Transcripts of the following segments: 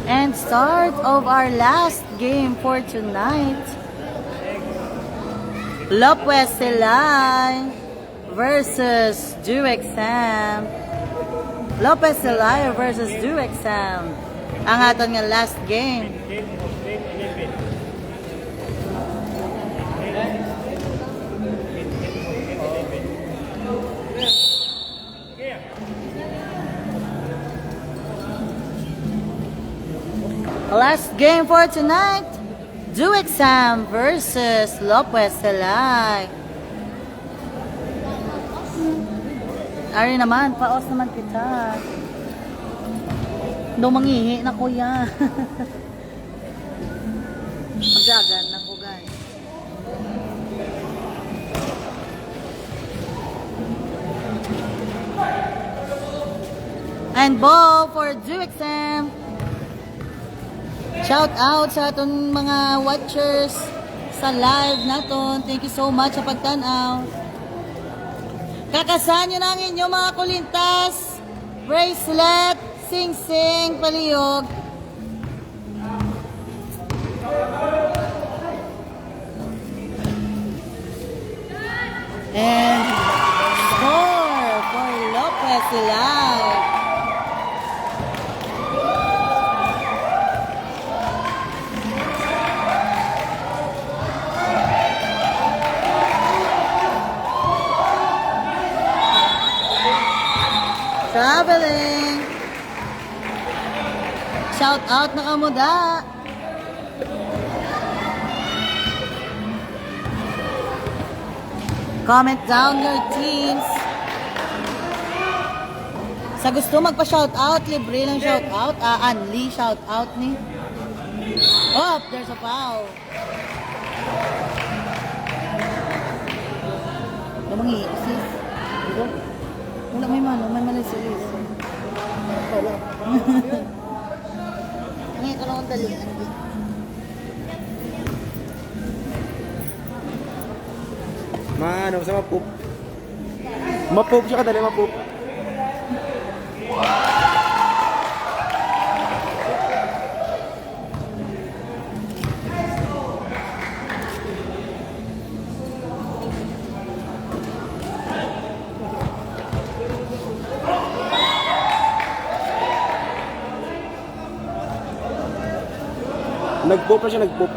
And start of our last game for tonight. Lopez Silay versus DoExam. Lopez Silay versus DoExam. Ang aton nga last game. Last game for tonight, DoExam versus Lopez Silay. Ari naman, paos naman kita. Daw manghihi na kuya. Magdagan na ko guys. And ball for DoExam. Shout out sa atong mga watchers sa live naton. Thank you so much sa pagtanaw. Kakasan nyo na ang inyong mga kulintas, bracelet, sing-sing, paliyog. And score for Lopez Silay. Traveling. Shout out na kamuda. Comment down your teams. Sa gusto magpa-shout out, libre lang shout out. Unli shout out ni. Oh, there's a foul. Lumangi, sis. Dito. Wala may malay sa is. Wala. Ngayon ko lang ang dalian. Ano, sa mapup. Mapup siya kadali, mapup. Nag-poop na siya, nag-poop.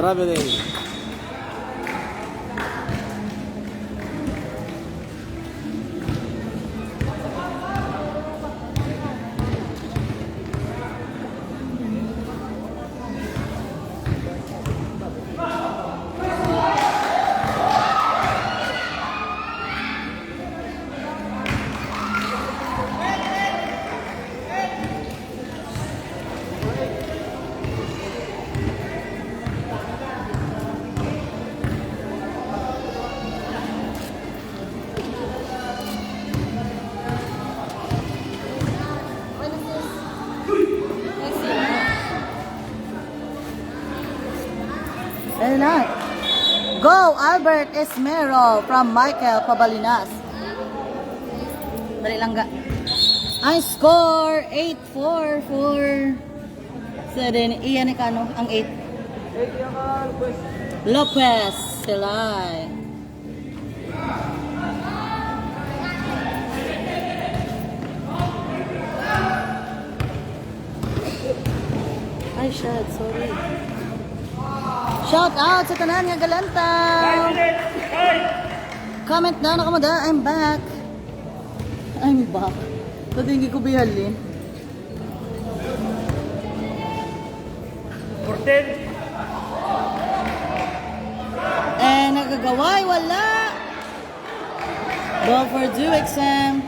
Traveling. Very nice. Go, Albert Esmero from Michael Pabalinas. Dali lang ga. Ang score, 8-4 for... So din, iyan ka ano, ang 8. Lopez Silay. Ay, shit, sorry. Shout out sa tanan nga galantaw. Comment na nakamada, I'm back. I'm back. Ito hindi ko bihalin. 14. Eh, nagagaway, wala. Go for due exam.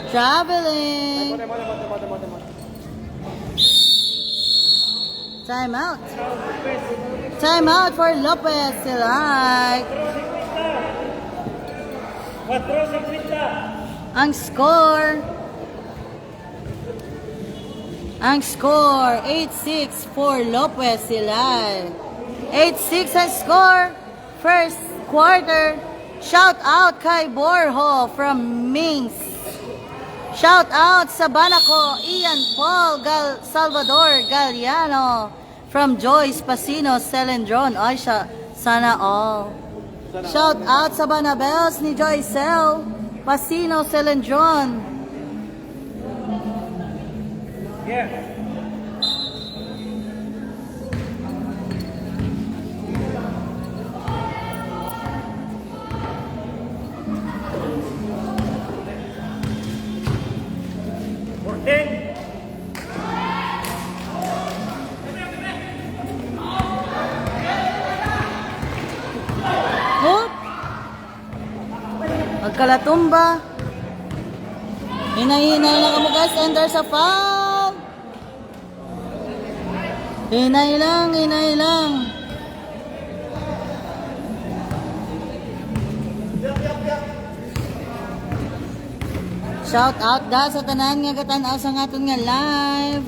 Traveling. Time out. Time out for Lopez Silay. 4.50. Ang score. Ang score, 8-6 for Lopez Silay. 8-6 ang score. First quarter. Shout out kay Borjo from Mings. Shout out sa Banaco, Ian Paul Salvador Galliano from Joyce Pasino Celendron. Ay, sana all. Shout out sa Banabels ni Joycel Pasino Celendron. Yeah. Hoop! Magkalatumba. Hinay-hinay lang kamo guys. Enter sa foul. Hinay lang, hinay lang. Shout out da sa tanan nga katanaw sa aton nga live.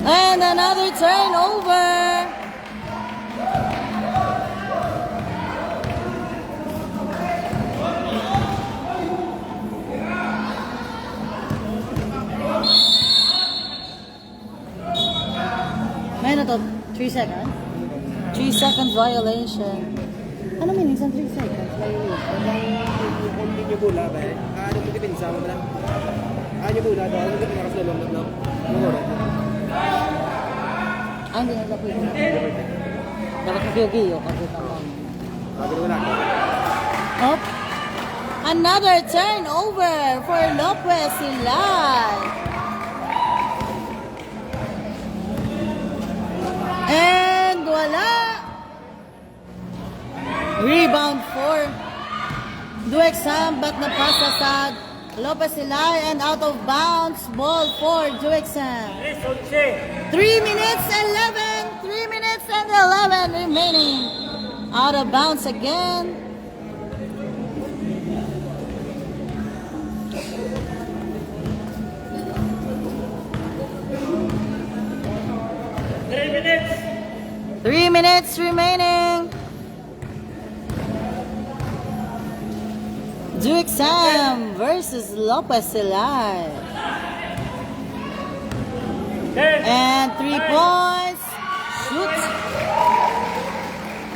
And another turnover. May na to, 3 seconds? 3 seconds violation. Ano meaning sa 3 seconds violation? Hindi nyo bula ba eh? Ano mo tipin sa mo lang? Ano bula daw? Ano tipin nakas lalong lang? Ang hindi nila pwede. Dapat kagiyo kasi tamang. Hop. Another turnover for Lopez Silay. And wala. Rebound for Duexam but napasa sa Lopez Silay and out of bounds. Ball for Duexam. 3 minutes 11. 3 minutes and 11 remaining. Out of bounds again. minutes. 3 minutes remaining. Duexam versus Lopez Silay. And 3 points. Shoot.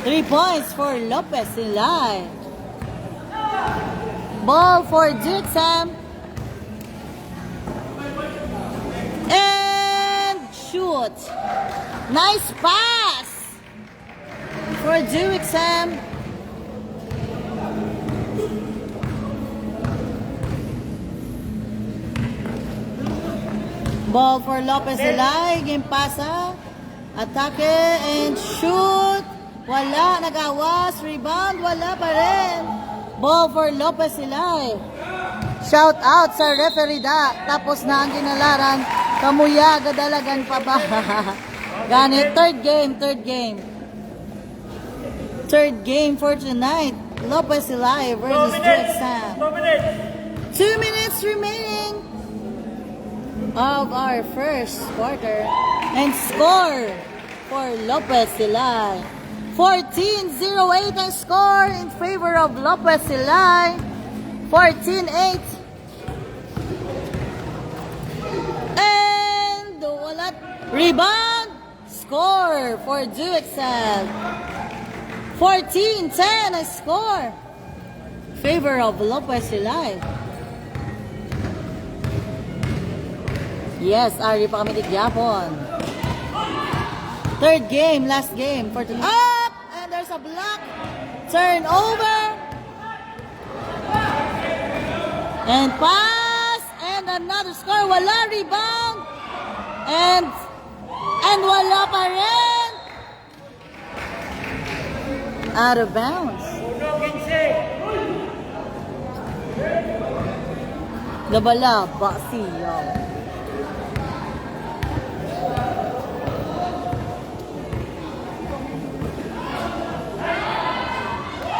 3 points for Lopez Silay. Ball for Duexam. And shoot. Nice pass for Duexam. Ball for Lopez Ilay. Game pasa. Atake and shoot. Wala. Nag-awas. Rebound. Wala pa rin. Ball for Lopez Ilay. Shout out sa referee da. Tapos na ang ginalaran. Kamuya. Gadalagan pa ba? Ganit. Third game. Third game for tonight. Lopez Ilay versus Duexam. 2 minutes remaining of our first quarter. And score for Lopez Ilay. 14-08 ang score in favor of Lopez Ilay. 14-8. And wala. Rebound. Score for Duexam. 14-10 ang score. Favor of Lopez Ilay. Yes, Ari pa kami tigyapon. Third game, last game for tonight. Up! And there's a block. Turnover. And pass. And another score. Wala, rebound. And wala pa rin. Out of bounds. Gabala, Basiyo.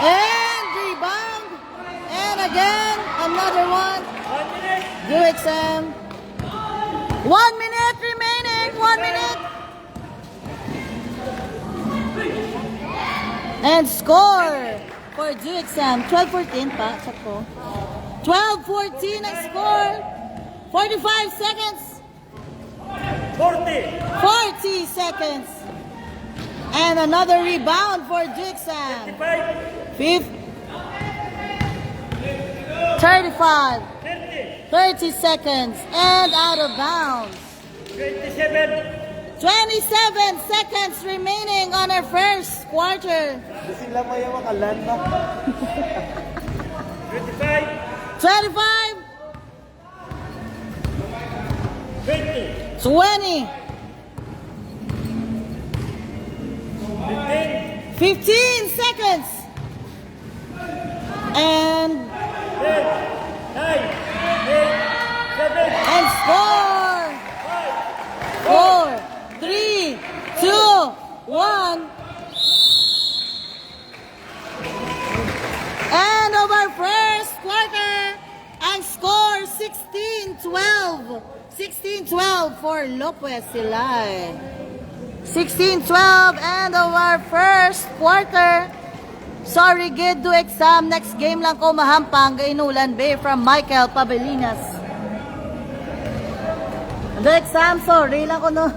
And rebound. And again, another one. Duexam. 1 minute remaining. 1 minute. And score for Duexam. 12-14 pa. Check ko. 12-14 ang score. 45 seconds. 40 seconds. And another rebound for Duexam. 35. 30 seconds. And out of bounds. 27 seconds remaining on our first quarter. Sila mayawa ka landa. 25. 20. 15 seconds. And score. 4, 3, 2, 1. End of our first quarter. And score 16-12. 16-12 for Lopez Ilay. 16-12 end of our first quarter. Sorry, gid do exam. Next game lang ko mahampang. Gainulan Bay from Michael Pabelinas. Do exam, sorry lang ko no.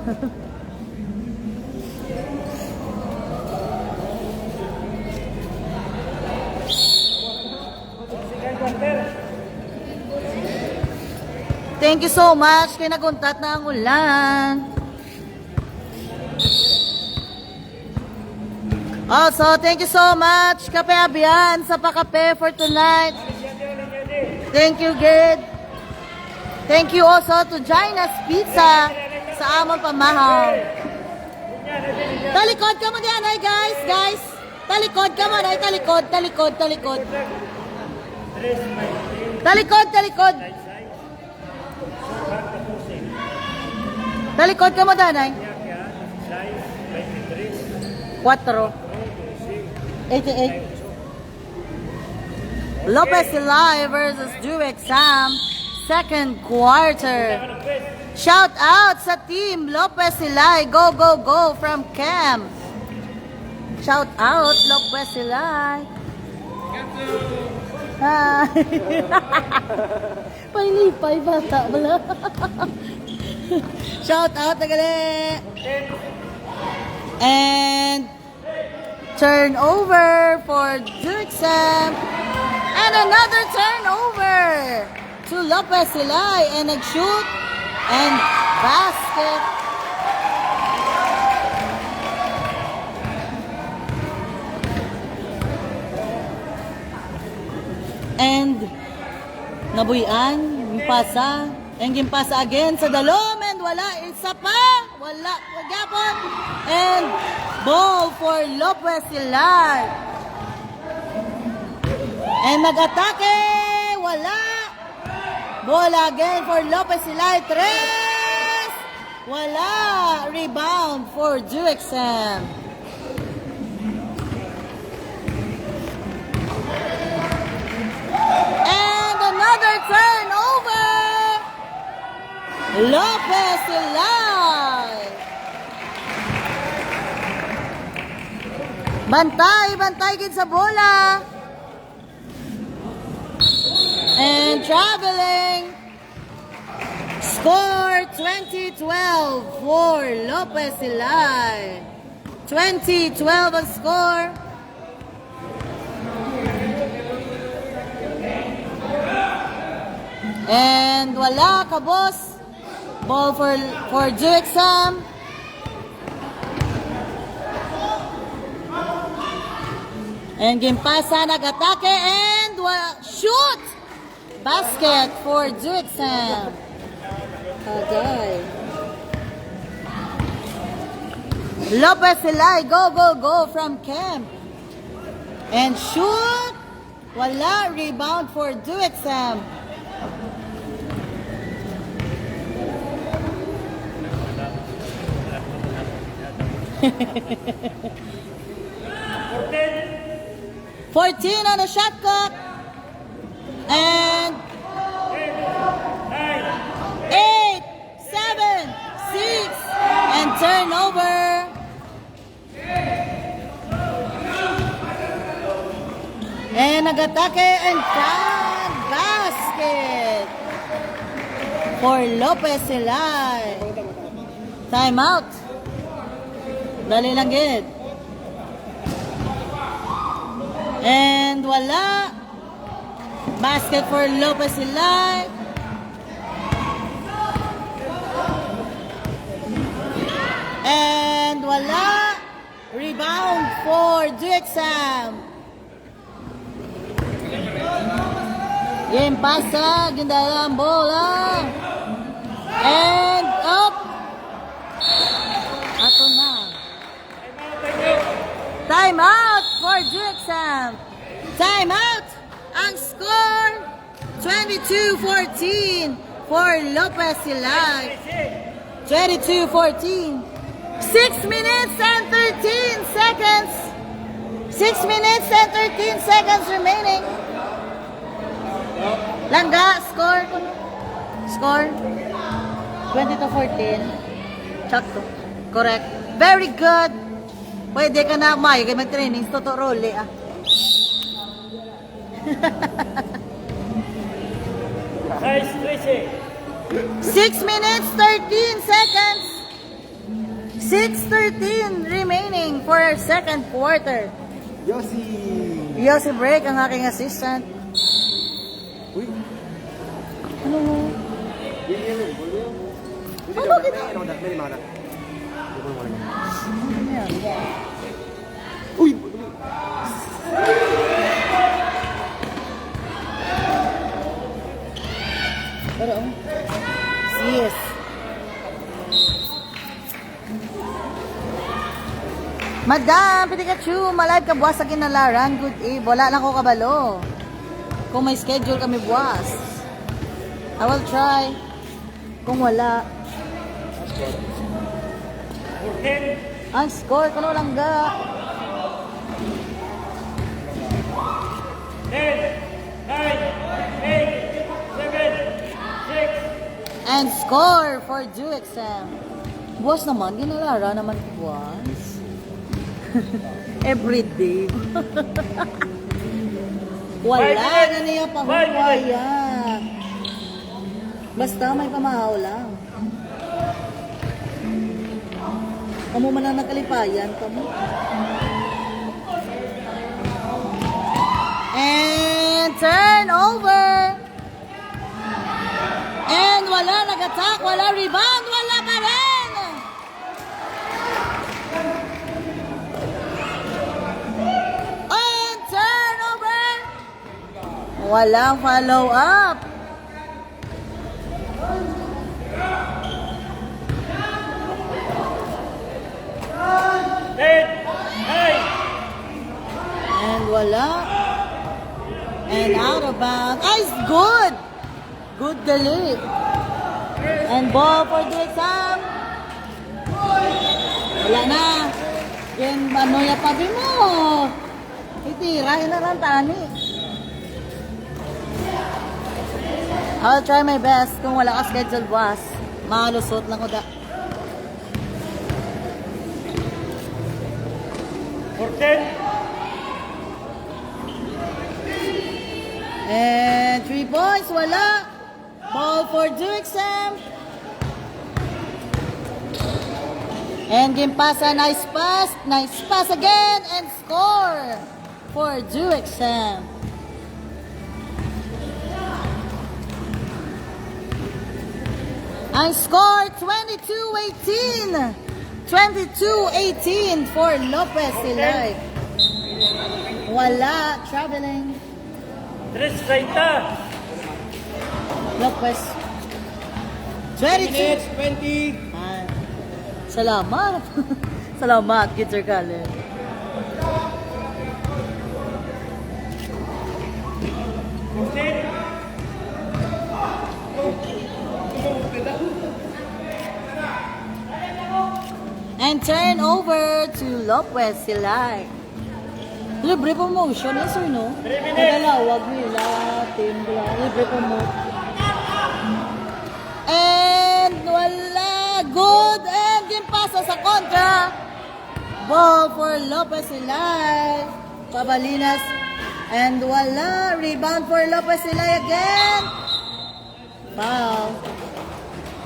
Thank you so much. Kaya naguntat na ang ulan. Also, thank you so much, Kape Abian, sa pakape for tonight. Thank you, Gid. Thank you also to Gina's Pizza sa among pamahaw. Talikod ka mo diyan, ay guys, guys. Talikod ka mo, ay talikod. Talikod ka mo, danay. 4. 88. Lopez Ilay versus Duexam. Second quarter. Shout out sa team Lopez Ilay. Go, go, go from camp. Shout out Lopez Ilay. Hi. Pailipay bata wala. Shout out nagali. And turnover for Duexam. And another turnover to Lopez Silay and nag-shoot and basket. And nabuyan, yung pasa. And yung pasa again sa dalom and wala, isa pa. Wala, wagapon. And ball for Lopez Silay. And nag-atake, wala. Ball again for Lopez Silay, tres. Wala, rebound for Duexam. And another turnover. Lopez Silay. Bantay gid sa bola. And traveling. Score 2012 for Lopez Silay. 2012 ang score. And wala ka, boss. Ball for Duexam. And gimpasa, nag-atake, and shoot! Basket for Duexam. Okay. Lopez Silay, go from camp. And shoot! Wala, rebound for Duexam. $14 on the shot clock. And 8, 7, 6, and turnover. And nag-atake and found basket for Lopez Silay. Time out. Dali lang gid. And wala. Basket for Lopez Silay. And wala. Rebound for Duexam. Game pasa, gindalang bola. And up. Ato na. Time out for Duexam. Time out. Ang score 22-14 for Lopez Silay. 22-14. 6 minutes and 13 seconds. 6 minutes and 13 seconds remaining. Langga, score. Score 20-14. Sakto. Correct. Very good. Pwede ka na may mag-training. Totoo role ah. 6 minutes, 13 seconds. 6:13 remaining for our second quarter. Yossi break ang aking assistant. Uy. Ano mo? Ano kita? Uy. Pero, yes. Madam, Pikachu, malive ka buwas sa kinalaran. Good eve. Wala lang ko kabalo. Kung may schedule kami buwas. I will try. Kung wala. Ang score, kuno lang ga. 10, 9, 8, 7, 6. And score for Duexam. Buwas naman, ginalara naman ko buwas. Every day. Wala na niya pahuwaya. Basta may pamahaw lang. Kamu man ang nakalipayan, kamu. And turnover. And wala nag-attack, wala rebound, wala pa rin. And turnover. Walang follow-up. Ten. Nine. And wala. And out of bounds. It's good. Good gali. And ball for the exam. Wala na. Yan, ano ya pabi mo? Itirahin na lang tani. I'll try my best kung wala ka schedule bukas. Malusot lang ko da. 14. And 3 points, wala. Ball for Duexam. And game pass, nice pass again, and score for Duexam. Ang score 22-18. 22-18 for Lopez Silay. Wala, traveling. 3:30. Lopez. 20 22. minutes, 20. Ah, salamat. Salamat, Gitter Kalen. And turn over to Lopez Silay. Libre promotion, yes or no? 3 minutes. Nagalawag nila, team nila. Libre promotion. And wala. Good. And game pasa sa kontra. Ball for Lopez Silay. Pabalinas. And wala. Rebound for Lopez Silay again. Foul.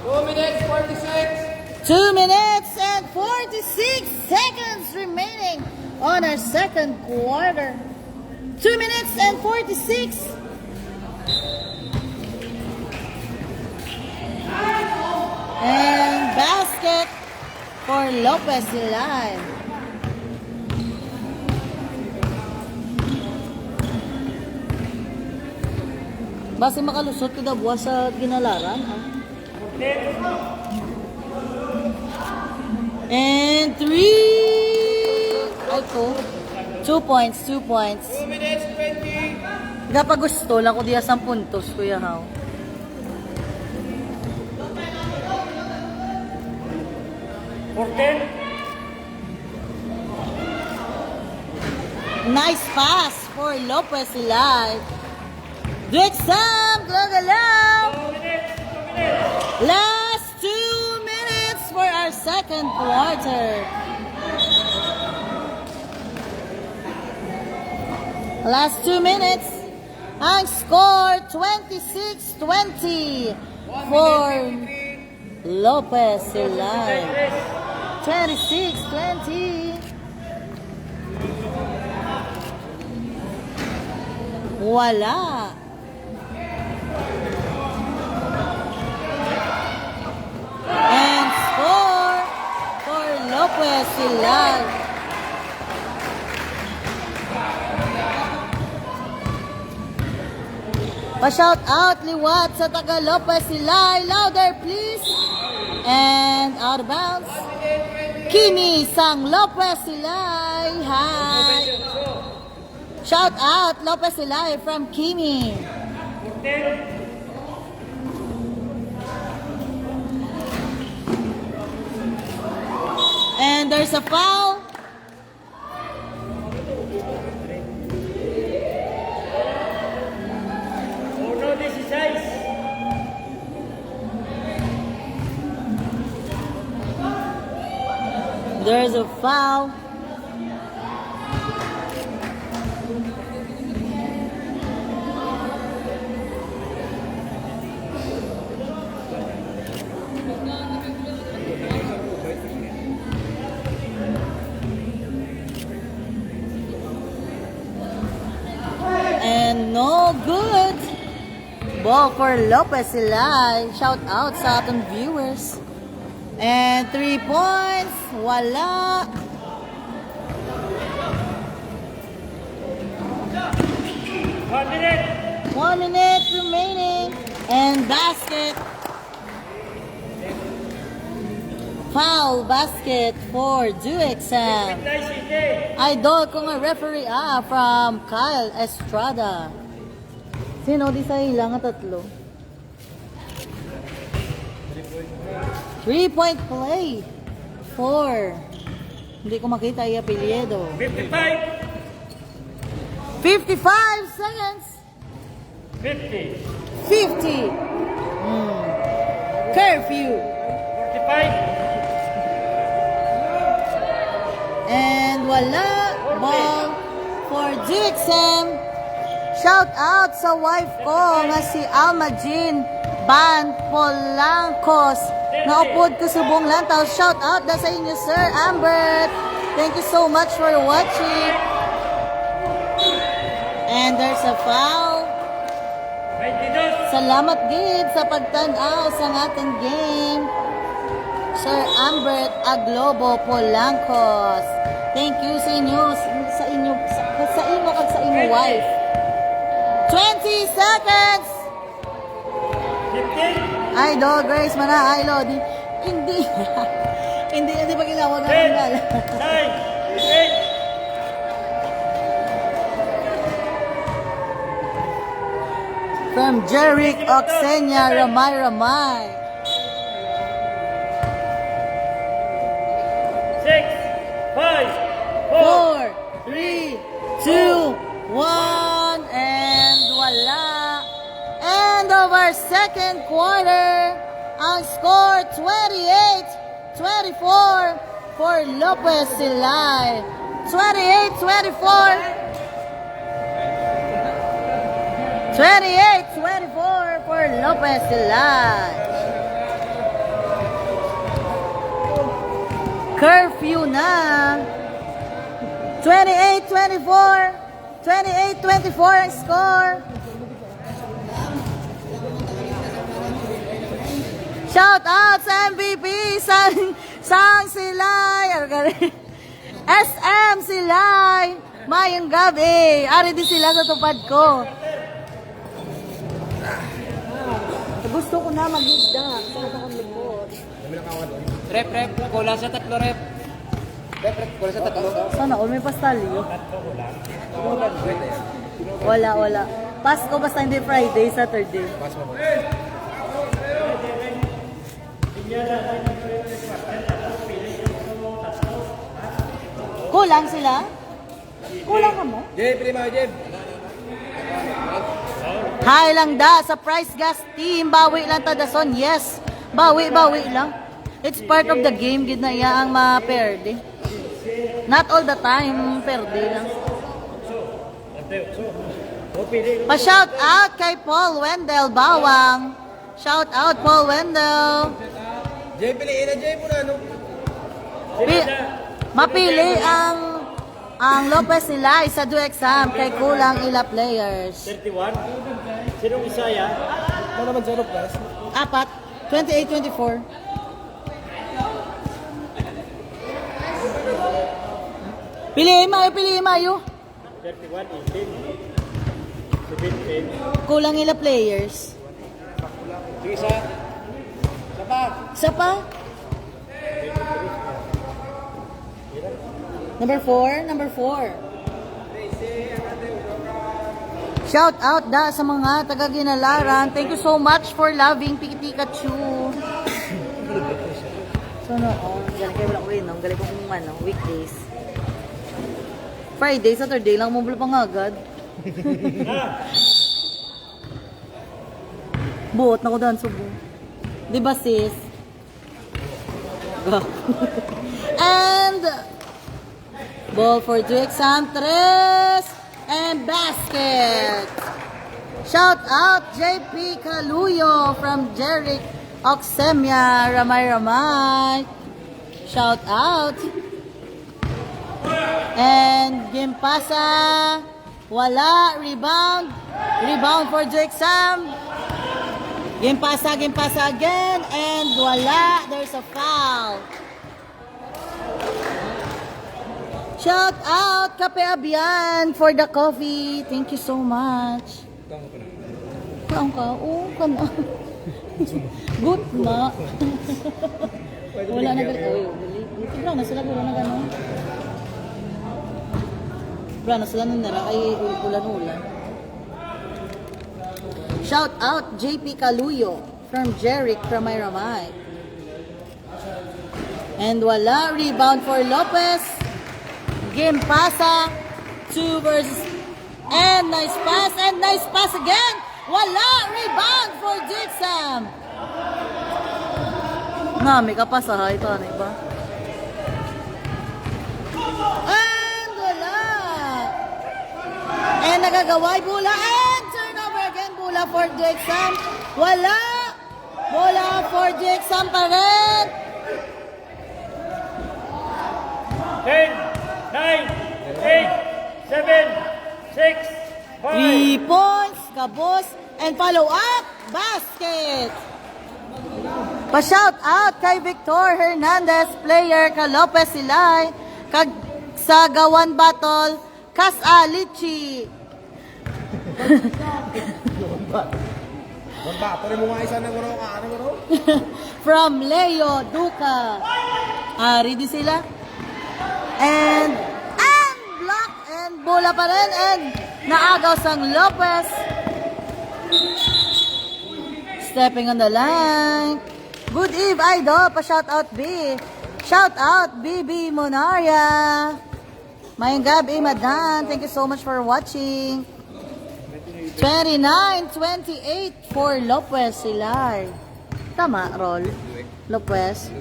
2 minutes, 46. 2 minutes and 46 seconds remaining on our second quarter. 2 minutes and 46. And basket for Lopez Silay. Basta makalusot ko daw buwas sa ginalaran. Ha? And 3. Ay ko. 2 points, 2 points. 2 minutes, 20. Kapag gusto lang ko diya 10 puntos, Kuya How. Nice pass for Lopez Silay. Duexam, gagalaw. 2 minutes. 2 minutes. Last 2 minutes for our second quarter. Last 2 minutes. Ang score 26-20 for Lopez Silay. 26-20. Wala. And score for Lopez Silay. Pa-shout out liwat sa taga Lopez Silay. Louder please. And out of bounds. Kimi Sang Lopez Silay. Hi. Shout out Lopez Silay from Kimi. And there's a foul. Oh no, this is ice. There's a foul. And no no good. Ball for Lopez Silay. Shout out sa ating viewers. And 3 points. Wala. One minute. 1 minute remaining. And basket. Foul basket for Duexam. Nice day. Idol ko nga referee from Kyle Estrada. Sino di sa ilang tatlo? 3-point play. 4. Hindi ko makita yung apelyido. 55. 55 seconds. 50. 50. Curfew. 45. And wala. Ball for Duexam. Shout out sa wife ko nga si Alma Jean Ban Polancos. Naupod ko sa buong lantaw. Shout out na sa inyo, Sir Ambert. Thank you so much for watching. And there's a foul. 22. Salamat gid sa pagtanaw sa ating game. Sir Ambert Aglobo Polancos. Thank you sa inyo, sa inyo kag sa inyo wife. 20 seconds. 15. Idol, Grace mana, idol. Hindi. hindi pa kilawag ang 10. tanggal. 9. 8. From Jeric Oxenia Ramay. 6. 5. 4. 4, 3, 2, 1, and wala. End of our second quarter. Ang score 28-24 for Lopez Silay. 28-24 for Lopez Silay. Curfew na. 28-24. 28-24 ang score. Shout out sa MVP Sang Silay. SM Silay. Mayong gabi. Ari din sila sa tupad ko. Gusto ko na mag-gigda. Saan akong likod? Rep, kulang sa tatlo, rep. Rep, kulang sa tatlo. Sana all may pastalyo. Wala. Pasko basta hindi Friday, Saturday. Pass mo. Kulang sila? Kulang ka mo? Jeb, pili mo, Jeb. Hi lang da sa Price Gas team. Bawi lang ta dason. Yes. Bawi lang. It's part of the game. Gid na iya ang ma-perde. Not all the time. Perde lang. Pa-shout out kay Paul Wendell Bawang. Shout out Paul Wendell. Jeb, piliin na, Jeb. Ano? Mapili ang Lopez Silay sa Duexam kay kulang ila players. 31. Sinong Isaya? Ano naman 0 plus? 4. 28-24. Pili mayo. 31. 18. 17. Kulang ila players. Sige, isa. Isa pa. Isa pa? Number 4. Shout out da sa mga taga-Ginalaran. Thank you so much for loving Pikachu. So no, galing kayo wala ko rin. Galing ko kung weekdays. Friday, Saturday lang mo pang agad. Buot na ko daan subo. Di ba sis? And ball for Duexam 3 and basket. Shout out JP Caluyo from Jeric Oxemia Ramay. Shout out. And game pasa Wala. Rebound. Rebound for Duexam. Game pasa again. And wala. There's a foul. Shout out Kape Abian for the coffee. Thank you so much. Kaong ka? Oo, ka na. Good na. Wala na ganun. Uy, bro, na sila na ganun. Bro, na sila nun nara. Ay, ulan-ulan. Shout out JP Caluyo from Jeric from Ramay. And wala. Rebound for Lopez. Game pasa. 2 versus. And nice pass again. Wala. Rebound for Duexam. May kapasahay ito. Ano ba? And wala. And nagagaway bola. And turnover again. Bola for Duexam. Wala. Bola for Duexam pa rin. 10, 9, 8, 7, 6, 3 5. points. Kabos. And follow up. Basket. Pa-shout out kay Victor Hernandez, player ka Lopez Silay, kag sa Gawan Battle, Kas Alichi. Pare mo nga isa ng uro ka. Ano uro? From Leo Duca. Ready sila? And block and bola pa rin and naagaw sang Lopez. Stepping on the line. Good eve, Idol. Pa-shout out B. Shout out BB Monaria. Mayang gabi, Madan. Thank you so much for watching. 29-28 for Lopez Silay. Tama, Rol? Lopez?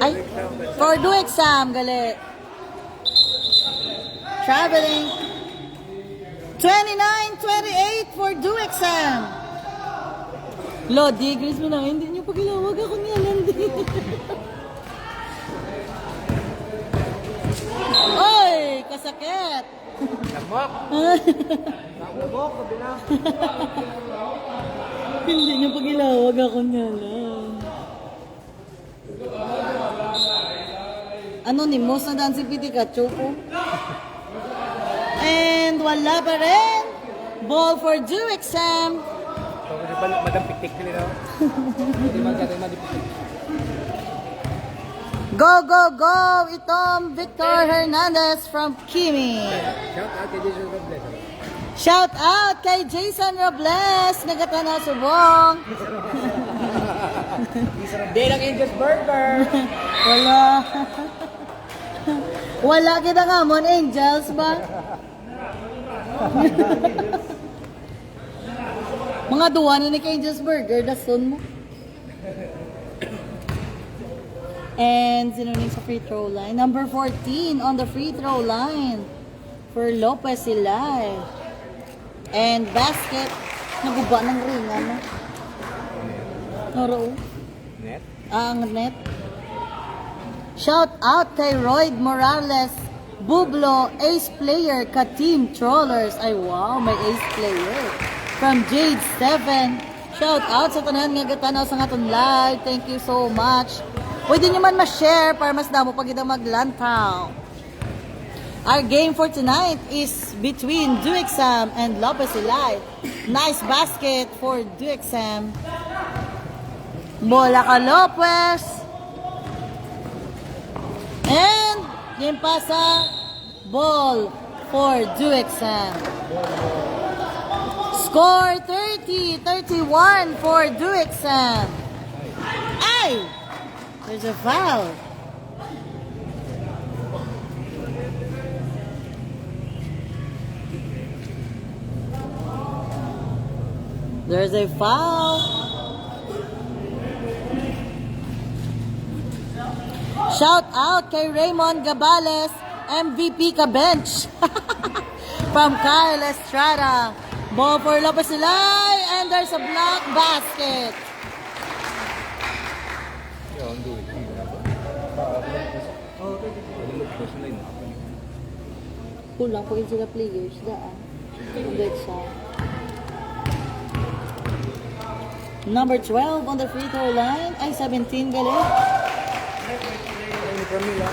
Ay, for Duexam, gali. Traveling. 29-28 for Duexam. Lodi, Grace mo na, hindi niyo pagilawag ako niya, Landi. Oy, kasakit. Lamok. Lamok, kabila. Hindi niyo pagilawag ako niya lang. Anonymous na dan si Pikachu ko. And wala pa rin. Ball for Duexam. Madam piktik nila. Go, go, go! Itom Victor Hernandez from Kimi. Shout out kay Jason Robles. Shout out kay Jason Robles. Nagatanaw subong. Day lang Angel's Burger. Wala. Wala kita nga mon Angels ba? Mga duwa ni kay Angels Burger, dason mo. And sino sa free throw line? Number 14 on the free throw line for Lopez Silay. And basket. Naguba ng ring, ano? Noro. Net. Ang net. Shout out kay Royd Morales, Bublo, ace player ka Team Trollers. Ay wow, may ace player. From Jade 7. Shout out sa tanan nga gatanaw sa aton live. Thank you so much. Pwede nyo man ma-share para mas damo pag ito maglantaw. Our game for tonight is between Duexam and Lopez Silay. Nice basket for Duexam. Bola ka Lopez. And game pasa. Ball for Duexam. Score 30-31 for Duexam. Ay! There's a foul. There's a foul. Shout out kay Raymond Gabales, MVP ka bench. From Kyle Estrada. Ball for Lopez Silay, and there's a block basket. Kulang po sila players daan. Hanggang sa number 12 on the free throw line. Ay, 17 galing. Uniform nila.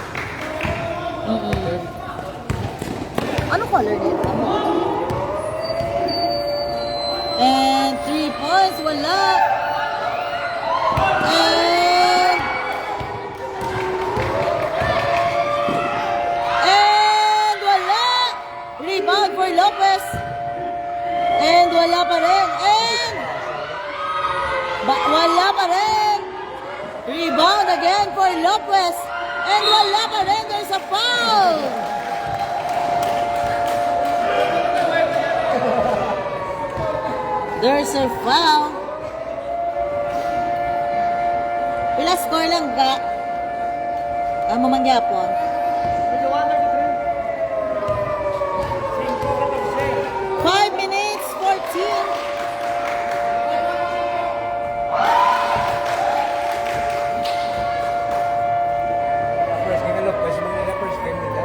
Ano color nila? And 3 points, wala. And wala. Rebound for Lopez. And wala pa rin. And wala pa rin. Rebound again for Lopez. And wala pa rin. There's a foul. There's a foul. Pila score lang ga? Ang mamangyapon. 5 minutes, 14. First game nila, first game nila, first game nila.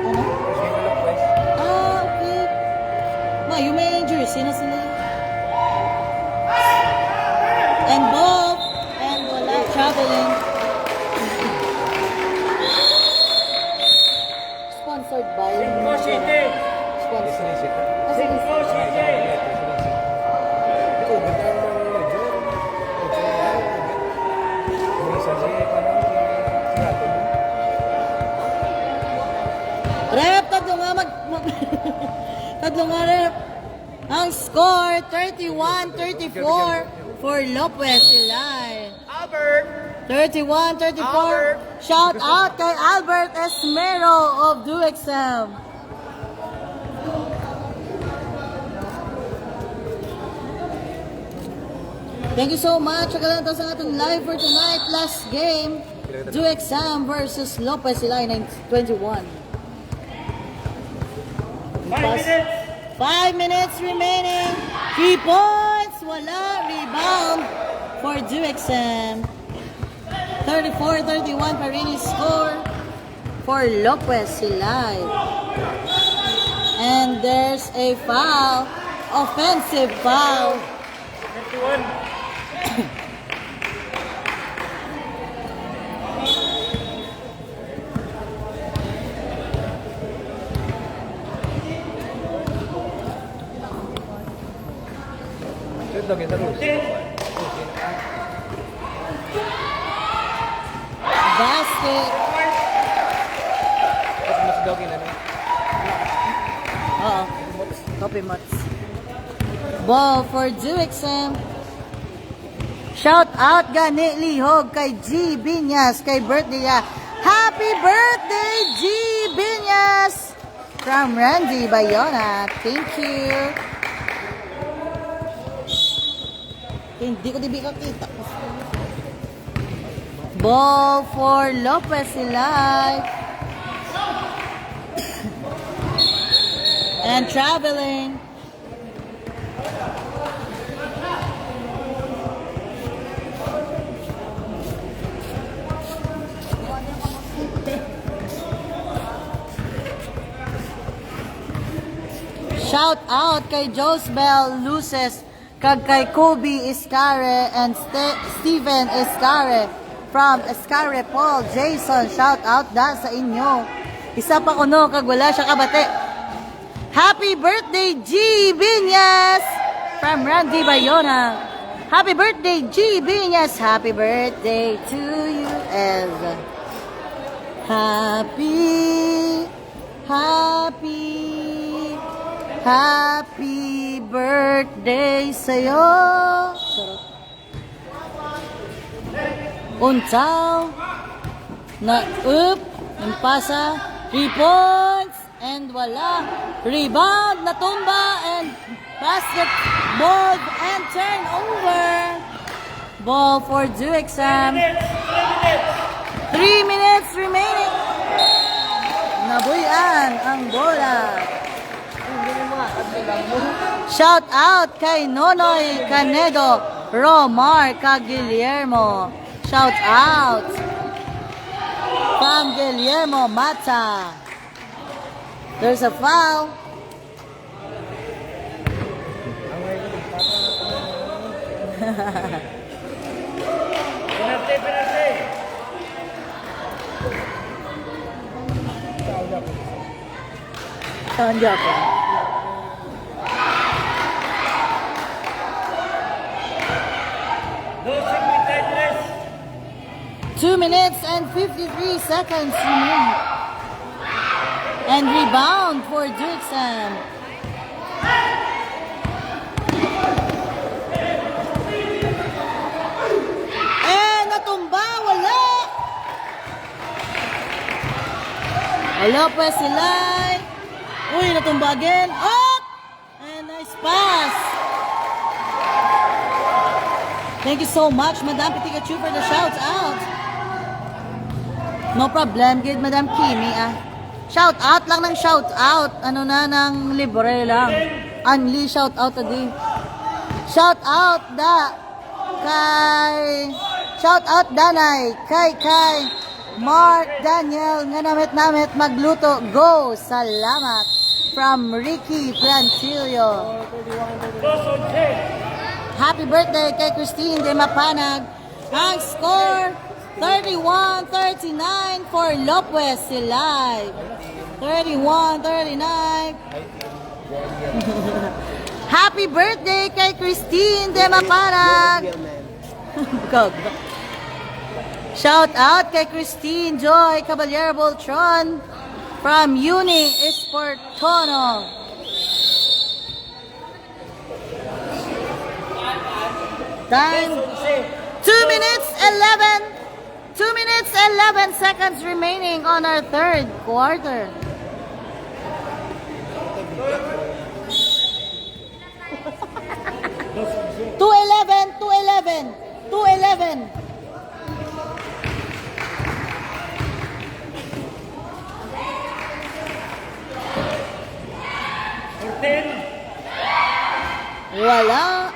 Ano? First game nila, first. Okay. Ma, yung may jersey na sila. And ball. And wala. Traveling. Sponsored by... Cinco City. Sponsored. Sinisip. Cinco City. Ito, ganda ng medyo. Minsan siya, parang sinato mo. Rep, tatlo nga tatlo nga rep. Ang score, 31-34 for Lopez Ilay. Albert! 31-34. Shout out kay Albert Esmero of DuExam. Thank you so much. Agalan to sa ating live for tonight. Last game, DuExam versus Lopez Ilay 21. 5 minutes. 5 minutes remaining. 3 points. Wala. Rebound for DuExam. 34-31 pa rin yung score for Lopez Ilay. And there's a foul. Offensive foul. 21. Ito, kita rin. Basket. Mas daw kinano. Oo. Copy mots. Ball for DuExam. Shout out gani lihog kay G. Binyas kay birthday niya. Happy birthday G. Binyas from Randy Bayona. Thank you. Hindi ko dibi kakita. Ball for Lopez Ilay. And traveling. Shout out kay Josbel Luces, kag kay Kobe Iscare and Steven Iscare from Iscare Paul. Jason, shout out da sa inyo. Isa pa kuno kag wala siya kabate. Happy birthday G. Binyas from Randy Bayona. Happy birthday G. Binyas. Happy birthday to you as Happy birthday sa'yo. Sarap. Untaw. Na impasa. 3 points. And wala. Rebound. Natumba. And basketball. And turnover. Ball for DuExam. 3 minutes remaining. Nabuyan ang bola. Shout out kay Nonoy Canedo, Romar Guillermo. Shout out from Guillermo Mata. There's a foul. Penalty, penalty. Tanda ko. No secret address. 2 minutes and 53 seconds remaining. And rebound for Dixon. And natumba, wala. Lopez Silay. Uy, natumba again. Up! And nice pass. Thank you so much, Madam Pikachu, for the shout out. No problem, good Madam Kimi ah. Shout out lang ng shout out. Ano na ng libre lang. Unli shout out today. Shout out Danay kay Mark Daniel nga namit magluto. Go! Salamat from Ricky Plantillo. Dos 11. Happy birthday kay Christine de Mapanag. Ang score 31-39 for Lopez Silay. 31-39. Happy birthday kay Christine de Mapanag. Shout out kay Christine Joy Caballero Boltron from Uni Esportono. Time 2 minutes 11 seconds remaining on our third quarter. Two eleven. 14. Wala.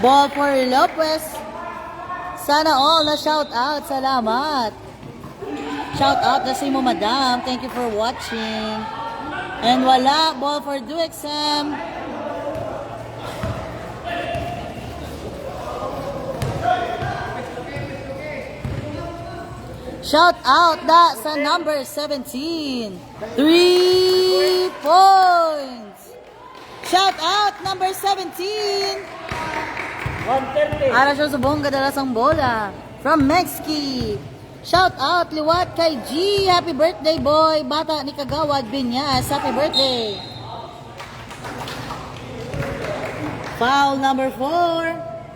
Ball for Lopez. Sana all na shout out. Salamat. Shout out na si mo, madam. Thank you for watching. And wala. Ball for Duexam. Shout out da sa number 17. 3 points. Shout out number 17. 130. Para siya sa buong kadalasang bola. From Mexki. Shout out liwat kay G. Happy birthday boy. Bata ni Kagawad Binyas. Happy birthday. Foul number 4.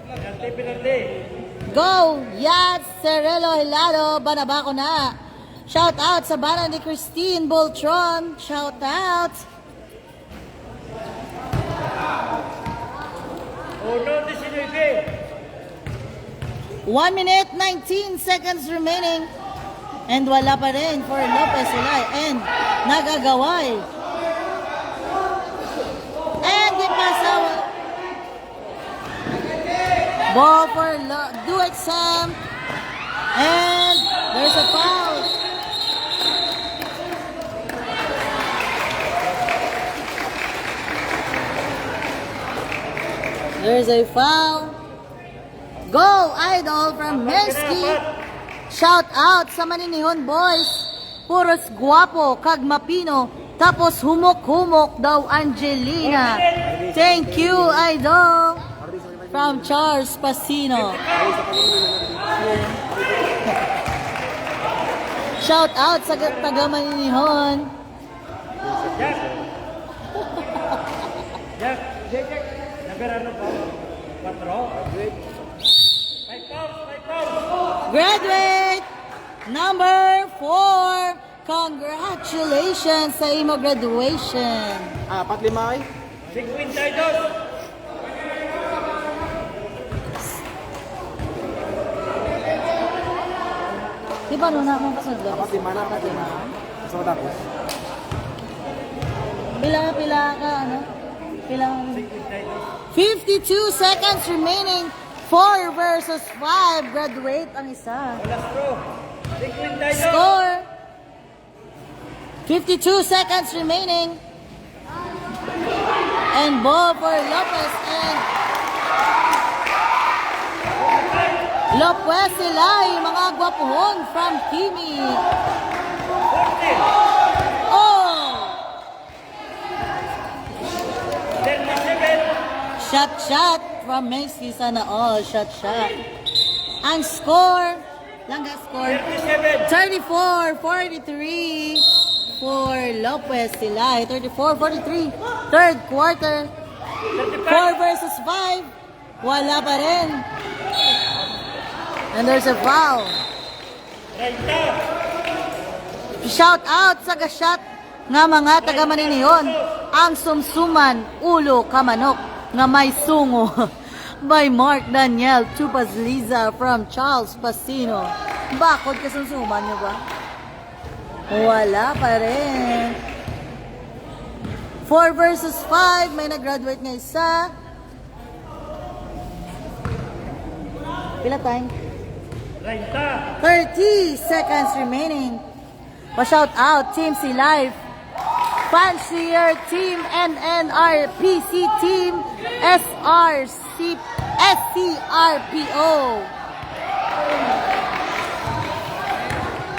Penalty, penalty. Go! Yats Cerelo Hilado. Banabako na. Shout out sa bana ni Christine Boltron. Shout out. Uno, 19. 1 minute, 19 seconds remaining. And wala pa rin for Lopez Silay. And nagagaway. And ipasawa. Ball for Duexam. And there's a foul. There's a foul. Go, Idol from Mersky. Shout out sa Maninihon boys. Puros guwapo, kag mapino. Tapos humok-humok daw Angelina. Thank you, Idol. From Charles Pasino. Shout out sa taga Maninihon. Jack. Jack. Nagkarano pa? 4. 5 pounds. Graduate number 4. Congratulations sa imo graduation. 4-5 ay? 52. Di ba no na akong pasod? 4-5 na. Sa matapos. Pila ka, ano? Pila 52 seconds remaining 4 versus 5. Graduate ang isa. Last throw. 52. Score. 52 seconds remaining. And ball for Lopez and Lopez Silay, mga gwapuhon from Kimi. 40. Oh! 37. Shot from Macy. Sana all. Shot. Ang score, langga score, 37. 34-43 for Lopez Silay. 34-43. Third quarter. 4 versus 5. Wala pa rin. And there's a foul. 30. Shout out sa gasyat nga mga taga Maniniyon. Ang sumsuman, ulo, kamanok, nga may sungo. By Mark Daniel Chupazliza from Charles Pasino. Bakod ka sumsuman niyo ba? Wala pa rin. 4 versus 5. May nag-graduate nga isa. Pila time? 30 seconds remaining. Pa-shout out, Team C Life, Fancier Team, NNRPC Team, SCRPO.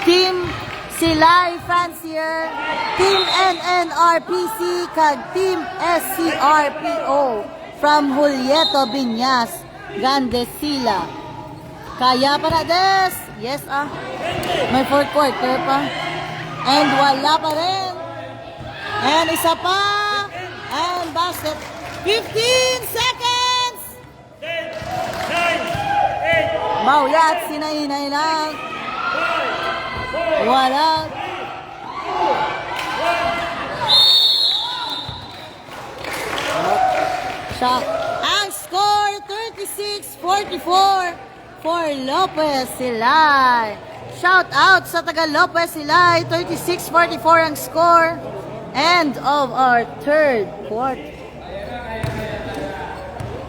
Team C Life, Fancier, Team NNRPC, kag Team SCRPO from Julieto Biñas, Gandesila. Kaya pa na des. Yes may fourth quarter pa. And wala pa rin. And isa pa. And basket. 15 seconds. 10, 9, 8, Mauyat, sinainay lang. Wala. Shot. Ang score, 36-44 for Lopez Silay. Shout out sa taga Lopez Silay. 36-44 ang score. End of our third quarter.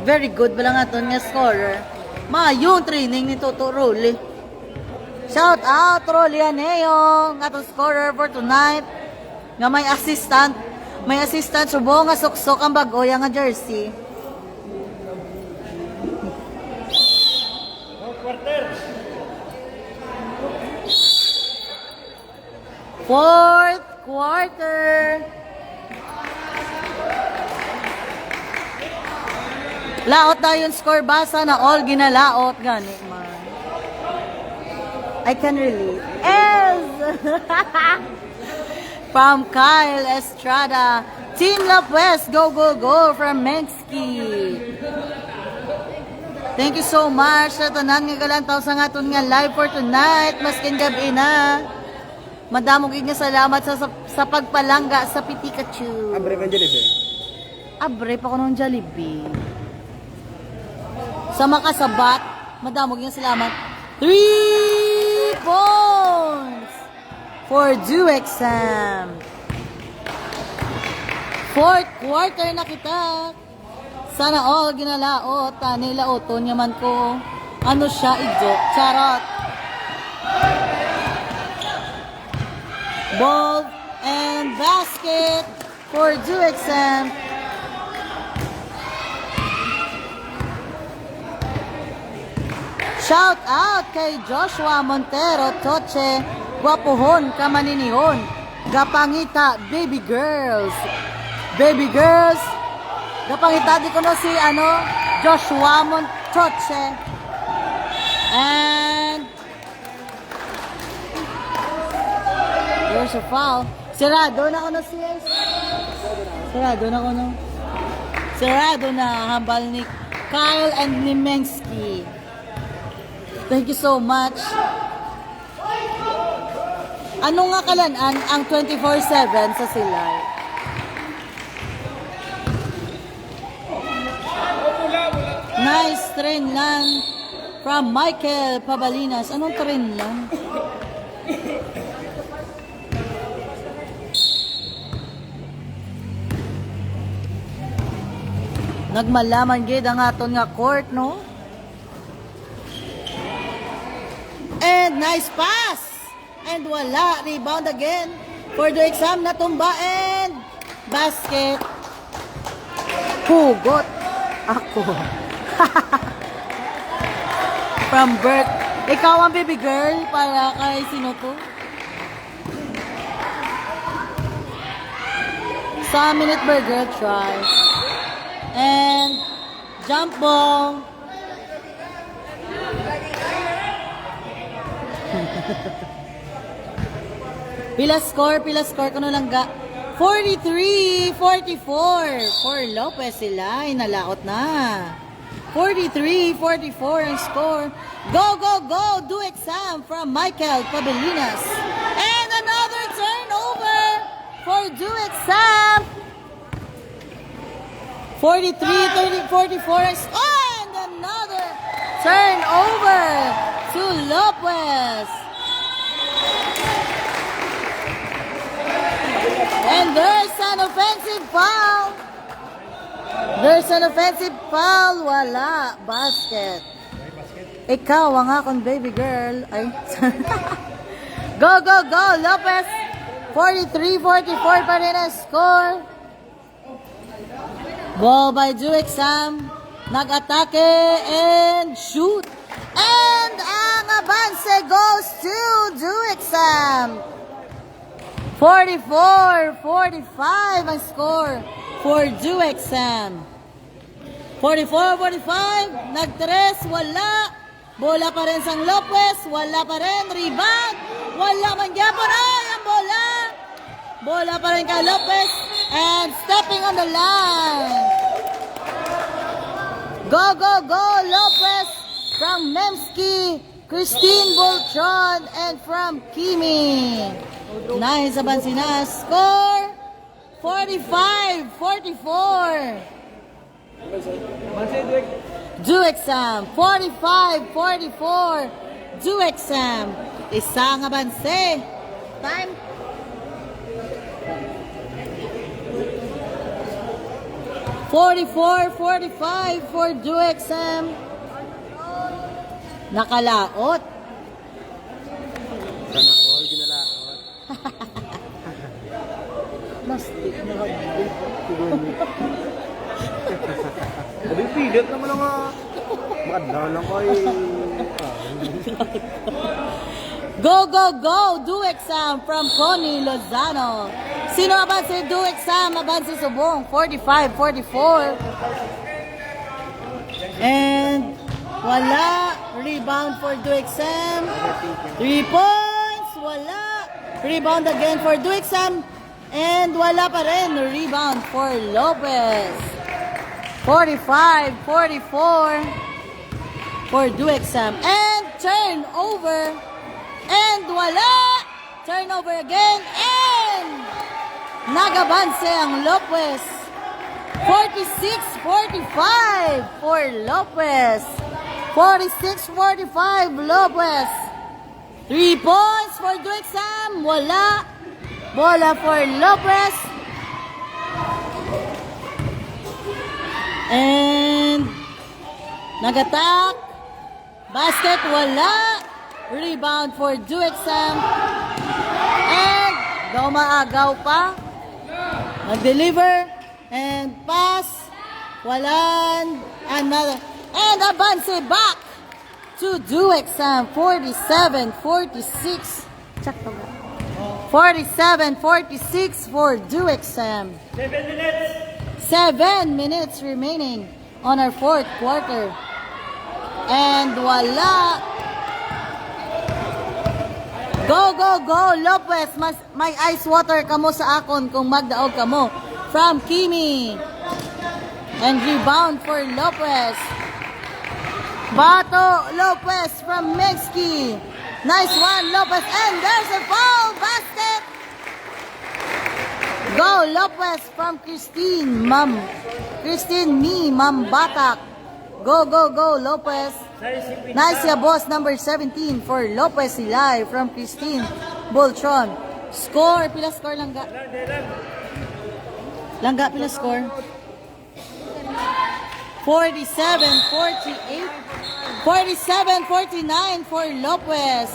Very good ba lang aton nga scorer. Yung training ni Toto Rolly. Shout out Rolly Aneo, nga atong scorer for tonight. Nga may assistant. May assistant subo nga suksok ang bagoy nga jersey. quarter. Fourth quarter. Laot na yung score basa na all ginalaot gani man. I can relate. Ez! From Kyle Estrada. Team Lopez, go, go, go from Menski. Thank you so much sa tanan nga galantaw sa ngaton nga live for tonight. Maskin gabi na. Madamog nga salamat sa pagpalangga sa Pitikachu. Abre man Jollibee. Abre pa ko ng Jollibee. Sa makasabat, madamog nga salamat. 3 points for Duexam. Fourth quarter na kita. Sana all ginalaot. Nilaoton yaman ko. Ano siya, i-joke. Charot. Ball and basket for Duexam. Shout out kay Joshua Montero Toche, Guapuhon Kamaninihon, Gapangita Baby Girls. Baby Girls, Gapangita di ko no si Joshua Montoche. And there's a foul. Sirado na ko no sis. Sirado na ko no. Sirado na hambal ni Kyle and Nimensky. Thank you so much. Ano nga kalanan ang 24/7 sa Silay? Nice train lang from Michael Pabalinas. Anong train lang? Nagmalaman gid ang aton nga court, no? And nice pass. And wala. Rebound again for the exam. Natumba and basket. Hugot ako. From Bert. Ikaw ang baby girl para kay sino to? Sa minute burger try. And jump ball. Pila score kuno lang ga. 43-44 for Lopez sila. Inalaot na. 43-44 ang score. Go, go, go! Do exam from Michael Pabelinas. And another turnover for Do exam. 43-44 ang score. And another turnover to Lopez. And there's an offensive foul. There's an offensive foul. Wala. Basket. Ikaw ang akong baby girl. Ay. Go, go, go. Lopez. 43-44 pa rin ang score. Ball by Do exam. Nag-atake and shoot. And ang abanse goes to Do exam. 44-45 ang score for Do exam. 44-45, nag-tres, wala. Bola pa rin sang Lopez, wala pa rin. Rebound, wala man gyapon. Ay, ang bola. Bola pa rin kay Lopez. And stepping on the line. Go, go, go, Lopez from Memski, Christine Boltron, and from Kimi. Nice Abansina. Score 45-44. Do exam. 45-44. Do exam. Isang abanse. Time. $44-45 for Do exam. Nakalaot. Sana all ginalaot. Plastic na Sabi pilit naman ang makadlaw lang ko eh. Go, go, go! Do exam from Connie Lozano. Sino aban si Do exam? Aban si Subong. 45-44. And wala. Rebound for Do exam. 3 points. Wala. Rebound again for Do exam. And wala pa rin. Rebound for Lopez. 45-44 for Do exam. And turnover. And wala! Turnover again. And nagabanse ang Lopez. 46-45 for Lopez. 46-45 Lopez. 3 points for Do exam. Wala. Bola for Lopez. And nag-attack. Basket wala. Rebound for Do exam. And daw maagaw pa. Nag-deliver. And pass. Walan. Another. And advance back to Do exam. 47-46. Check to ba? 47-46 for Do exam. 7 minutes. 7 minutes remaining on our fourth quarter. And wala. Go, go, go, Lopez. May ice water kamo sa akon kung magdaog kamo. From Kimi. And rebound for Lopez. Bato Lopez from Mexico. Nice one, Lopez. And there's a foul basket. Go, Lopez from Christine. Christine Ma'am Batak. Go, go, go, Lopez. Nice ya, boss. Number 17 for Lopez Ilay from Christine Boltron. Score. Pila score langga? Langga, pila score? 47-48. 47-49 for Lopez.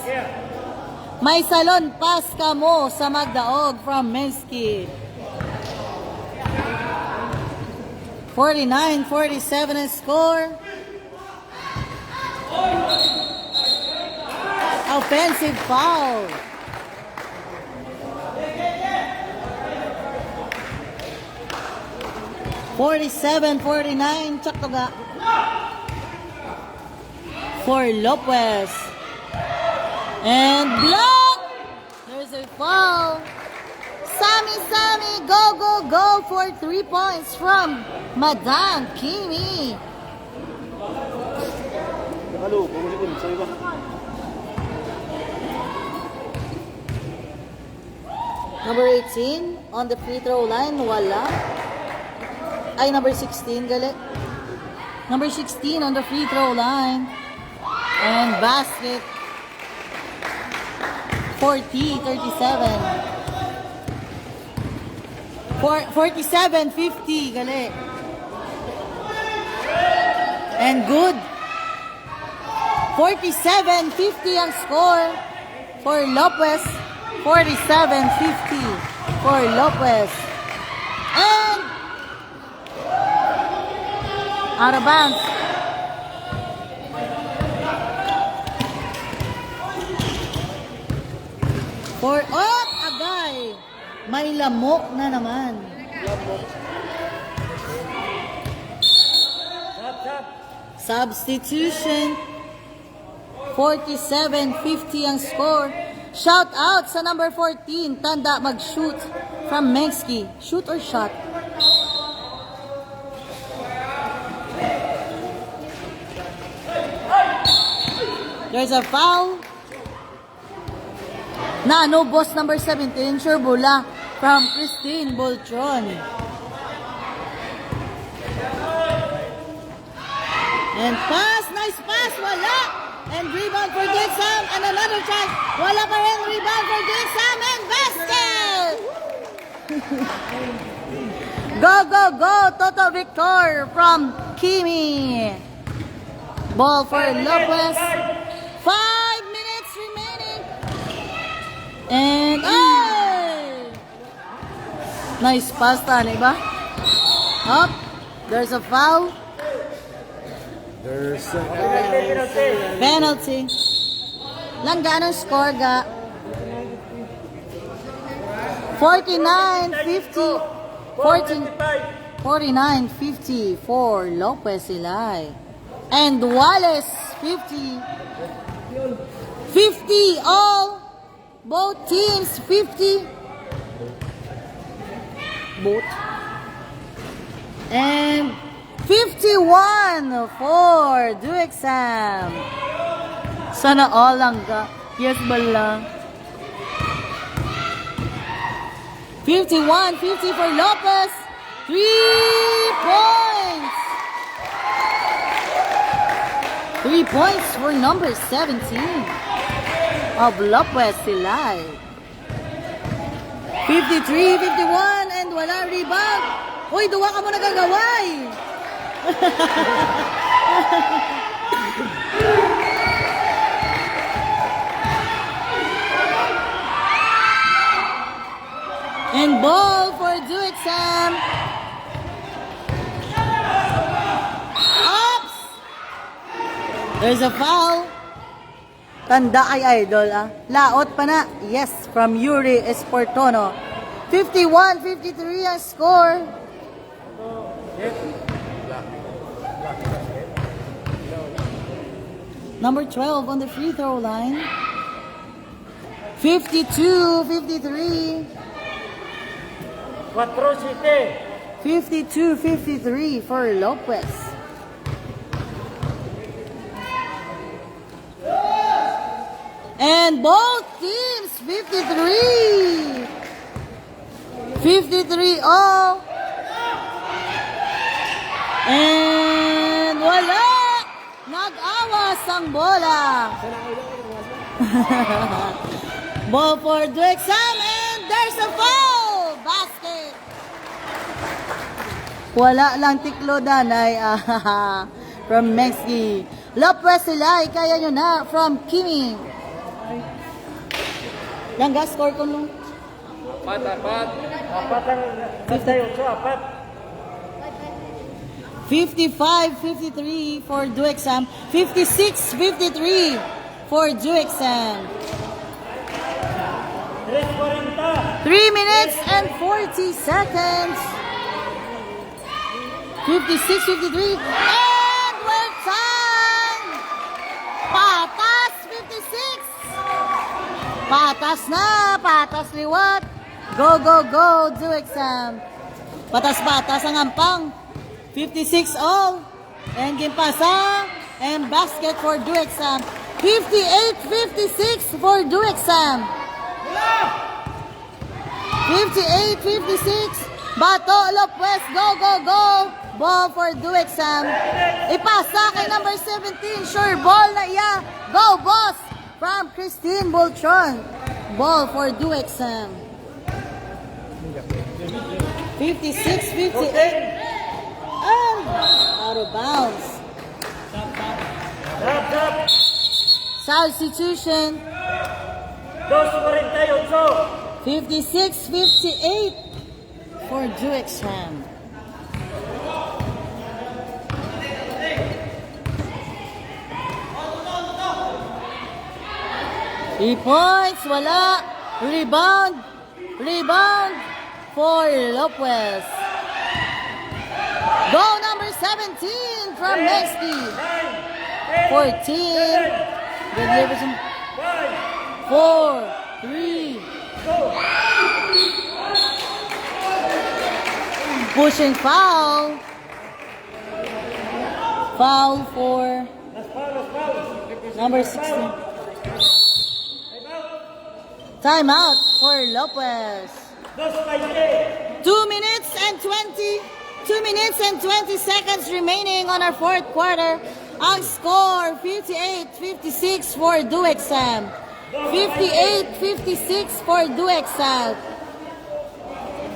May salon pass ka mo sa Magdaog from Mensky. 49-47 ang score. Offensive foul. $47-49 Chaktoga for Lopez. And block! There's a foul. Sammy, go for 3 points from Madam Kimi. Nakalupo mo si Bunso, iba. Number 18 on the free throw line, wala. Ay, number 16, gali. Number 16 on the free throw line. And basket. 40-37. 47-50, gali. And good. 47-50 ang score for Lopez. 47-50 for Lopez. And out of bounds. For agay. May lamok na naman. Substitution. 47-50 ang score. Shout out sa number 14. Tanda mag-shoot from Mensky. Shoot or shot? There's a foul. No boss number 17, Sherbula from Christine Boltron. And pass, nice pass, wala. And rebound for Dixam, and another chance. Wala pa rin, rebound for Dixam, and basket! Go, Toto Victor from Kimi. Ball for Lopez. 5 minutes remaining. And, nice pass, ba? Up, there's a foul. There's a Penalty. Langga ng score ga. 49-50. 49-50 for Lopez Ilay. And Wallace 50. 50 all. Both teams 50. Both. And 51 for Duexam. Sana all lang ka. Yes ba lang? 51-50 for Lopez. 3 points. 3 points for number 17 of Lopez Silay. 53-51 and wala rebound. Uy, duwa ka mo nagagaway. And ball for Duexam. Oops! There's a foul. Tanda ay idol Laot pa na. Yes, from Yuri Esportono. 51-53 ang score. Number 12 on the free throw line. 52-53. 52-53 for Lopez. And both teams 53. 53 all. And wala. Nag-awas ang bola. Ball for Duexam and there's a foul. Basket. Wala lang tiklo danay. From Mexico. Lopez Silay, kaya nyo na. From Kimi. Langga, score ko nung. Apat ang Tantay 8, 55-53 for Duexam. 56-53 for Duexam. 3 minutes and 40 seconds. 56-53. And we're time! Patas 56. Patas na. Patas liwat. Go, go, go. Duexam. Patas-patas ang ampang. 56 all. And gimpasa. And basket for Duexam. 58-56 for Duexam. 58-56. Bato, Lopez, go, go, go. Ball for Duexam. Ipasa kay number 17. Sure ball na iya. Go, boss. From Christine Boltron. Ball for Duexam. 56-58. And out of bounds. Substitution. 56-58 for Duexam. Three points, wala. Rebound. Rebound for Lopez. Go number 17 from Mexico. 14. Good liberation. 4, 3. Pushing foul. Foul for number 16. Timeout for Lopez. 2 minutes and 20 seconds remaining on our fourth quarter. Ang score 58-56 for Duexam. 58-56 for Duexam.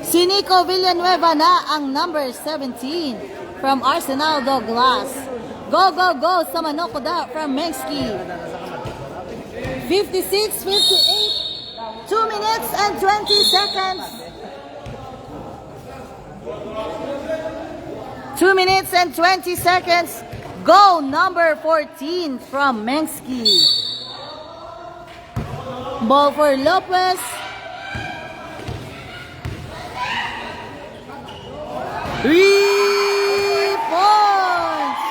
Si Nico Villanueva na ang number 17 from Arsenal Douglas. Go, go, go sa Manokoda from Mengsky. 56-58. 2 minutes and 20 seconds. 2 minutes and 20 seconds. Go number 14 from Mengsky. Ball for Lopez. Three points.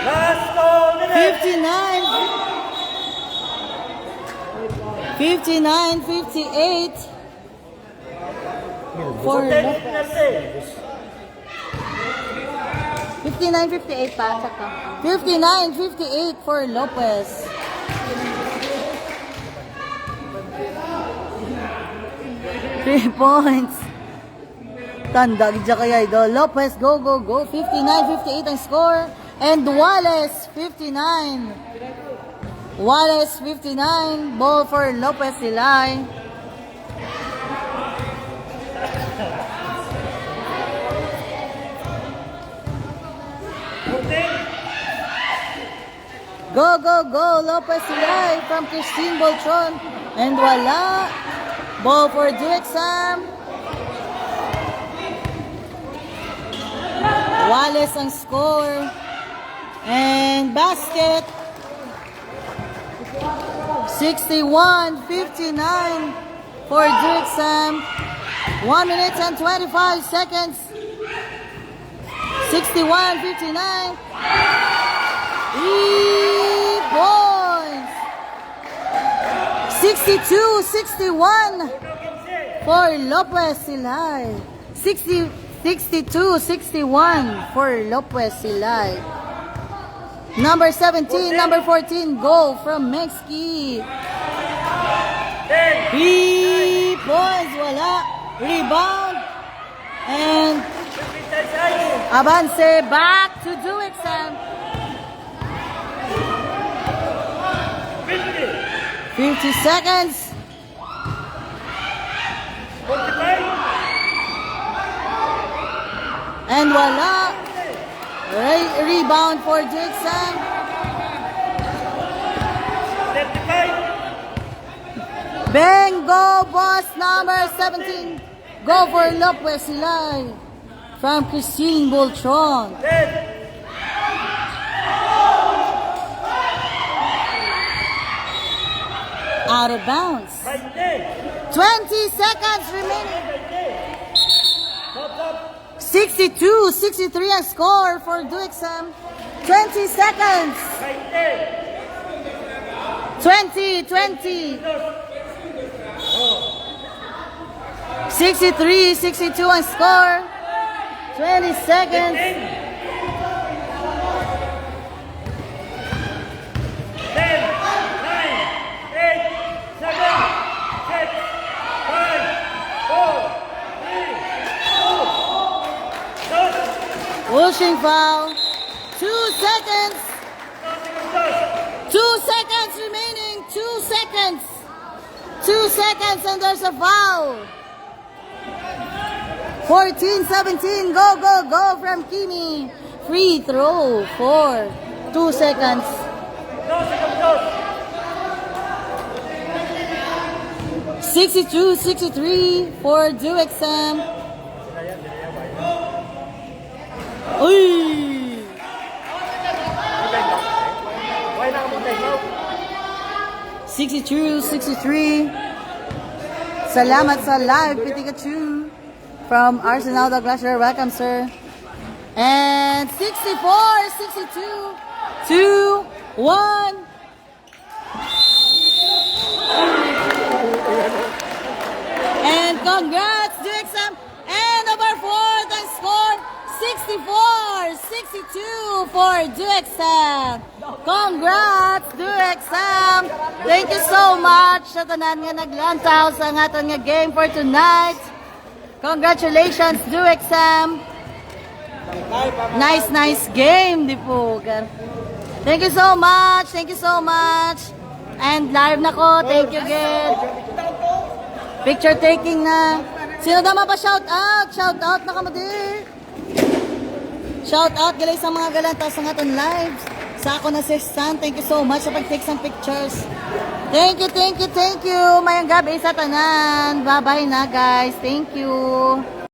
Last 2 minutes. 59-58 for Lopez. 59-58 pa, saka. 59-58 for Lopez. Three points. Tanda, gidya kaya ito. Lopez, go, go, go. 59-58 ang score. And Wallace, 59. Wallace, 59. Ball for Lopez Silay. Go, go, go. Lopez Silay from Christine Boltron. And wala. Ball for Duexam. Wallace ang score. And basket. 61-59 for Duexam. 1 minute and 25 seconds. 61-59. 3 points. 62-61 for Lopez Silay. 62-61 for Lopez Silay. Number 17, number 14, goal from Mengsky. 3 points, wala. Rebound. And avance back to Duexam. 40 seconds. 45. And wala. Rebound for Dixon. 35. Bengo boss number 17. Go for Lopez Silay from Christine Boltron. 10. Out of bounds. 20. 20 seconds remaining. Stop, stop. 62-63 ang score for Duexam. 20 seconds. 20. 20. 63-62 ang score. 20 seconds. 10, 9, 8, 7, 6, 5, 4, 3, 2, Pushing foul. 2 seconds. 2 seconds remaining. 2 seconds. 2 seconds and there's a foul. 14-17. Go, go, go from Kimi. Free throw for 2 seconds. 62-63 for Duexam. Uy! Why not mo tayo? 62-63. Salamat sa live, Pikachu. From Arsenal Douglas, you're welcome, sir. And 64-62. 2-1. And congrats, Duexam. And over 4, the score 64-62 for Duexam. Congrats, Duexam. Thank you so much sa tanan nga naglantaw sa aton nga game for tonight. Congratulations, Duexam. Nice game, di po. Thank you so much. Thank you so much. And live na ko. Thank you again. Picture taking na. Sino daw mapa-shout out? Shout out na kamo dir. Shout out galay sa mga galantaw sa aton lives. Sa ako na si Stan. Thank you so much sa pag-take some pictures. Thank you. Mayang gabi sa tanan. Bye-bye na guys. Thank you.